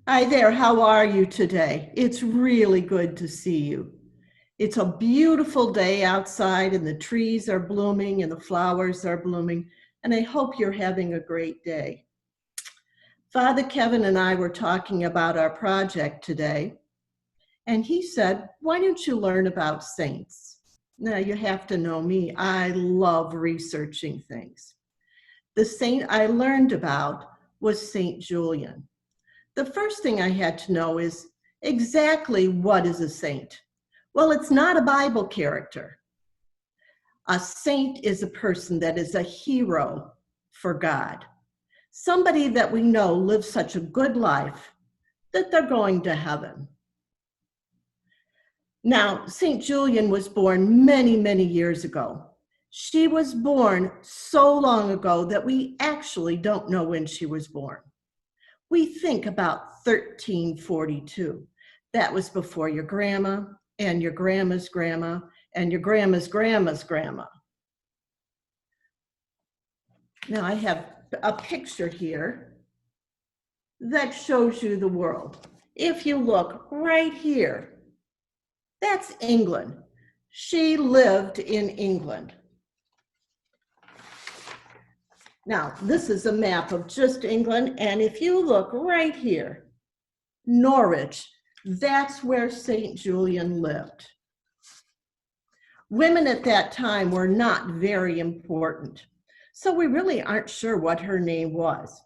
Hi there, how are you today? It's really good to see you. It's a beautiful day outside and the trees are blooming and the flowers are blooming, and I hope you're having a great day. Father Kevin and I were talking about our project today, and he said, why don't you learn about saints? Now, you have to know me, I love researching things. The saint I learned about was Saint Julian. The first thing I had to know is exactly what is a saint? Well, it's not a Bible character. A saint is a person that is a hero for God. Somebody that we know lives such a good life that they're going to heaven. Now, St. Julian was born many, many years ago. She was born so long ago that we actually don't know when she was born. We think about 1342. That was before your grandma and your grandma's grandma and your grandma's grandma's grandma. Now I have a picture here that shows you the world. If you look right here, that's England. She lived in England. Now, this is a map of just England, and if you look right here, Norwich, that's where St. Julian lived. Women at that time were not very important, so we really aren't sure what her name was.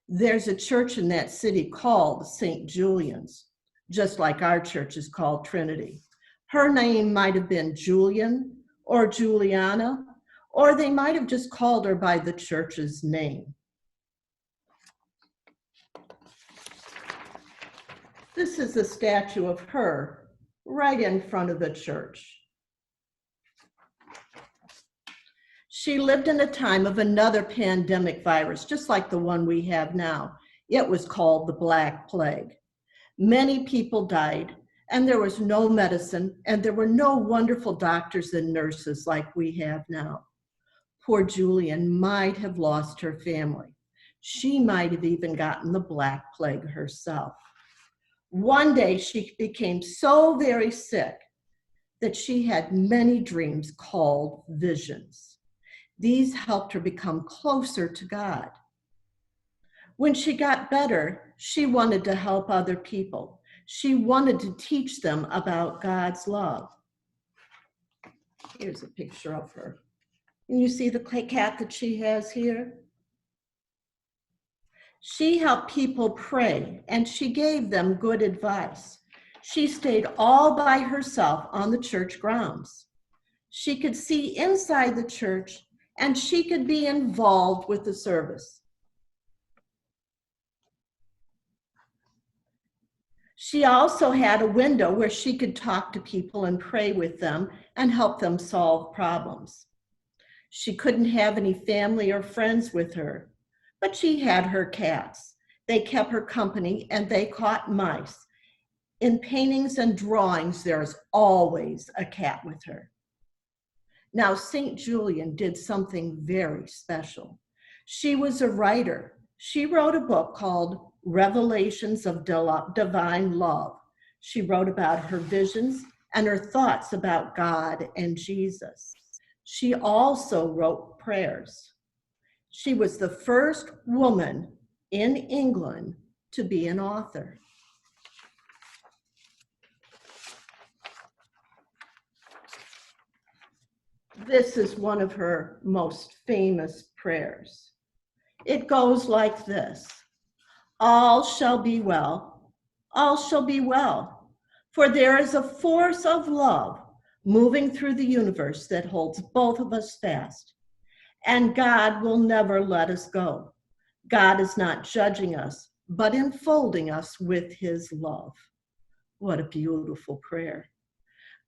There's a church in that city called St. Julian's, just like our church is called Trinity. Her name might have been Julian or Juliana, or they might have just called her by the church's name. This is a statue of her right in front of the church. She lived in a time of another pandemic virus, just like the one we have now. It was called the Black Plague. Many people died, and there was no medicine, and there were no wonderful doctors and nurses like we have now. Poor Julian might have lost her family. She might have even gotten the Black Plague herself. One day she became so very sick that she had many dreams called visions. These helped her become closer to God. When she got better, she wanted to help other people. She wanted to teach them about God's love. Here's a picture of her. And you see the cat that she has here? She helped people pray, and she gave them good advice. She stayed all by herself on the church grounds. She could see inside the church, and she could be involved with the service. She also had a window where she could talk to people and pray with them and help them solve problems. She couldn't have any family or friends with her, but she had her cats. They kept her company and they caught mice. In paintings and drawings, there's always a cat with her. Now, St. Julian did something very special. She was a writer. She wrote a book called Revelations of Divine Love. She wrote about her visions and her thoughts about God and Jesus. She also wrote prayers. She was the first woman in England to be an author. This is one of her most famous prayers. It goes like this: all shall be well, all shall be well, for there is a force of love moving through the universe that holds both of us fast, and God will never let us go. God is not judging us, but enfolding us with his love. What a beautiful prayer.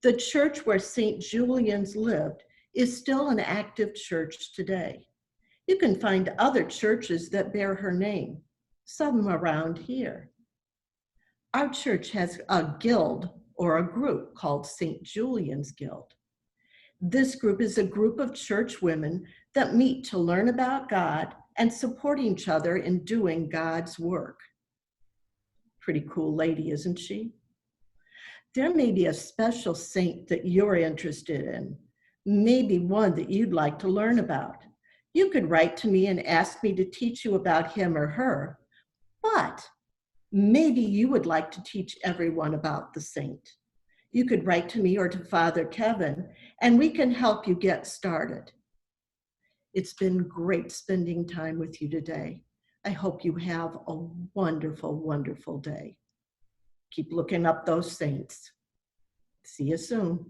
The church where St. Julian's lived is still an active church today. You can find other churches that bear her name, some around here. Our church has a guild or a group called St. Julian's Guild. This group is a group of church women that meet to learn about God and support each other in doing God's work. Pretty cool lady, isn't she? There may be a special saint that you're interested in, maybe one that you'd like to learn about. You could write to me and ask me to teach you about him or her, but maybe you would like to teach everyone about the saint. You could write to me or to Father Kevin, and we can help you get started. It's been great spending time with you today. I hope you have a wonderful, wonderful day. Keep looking up those saints. See you soon.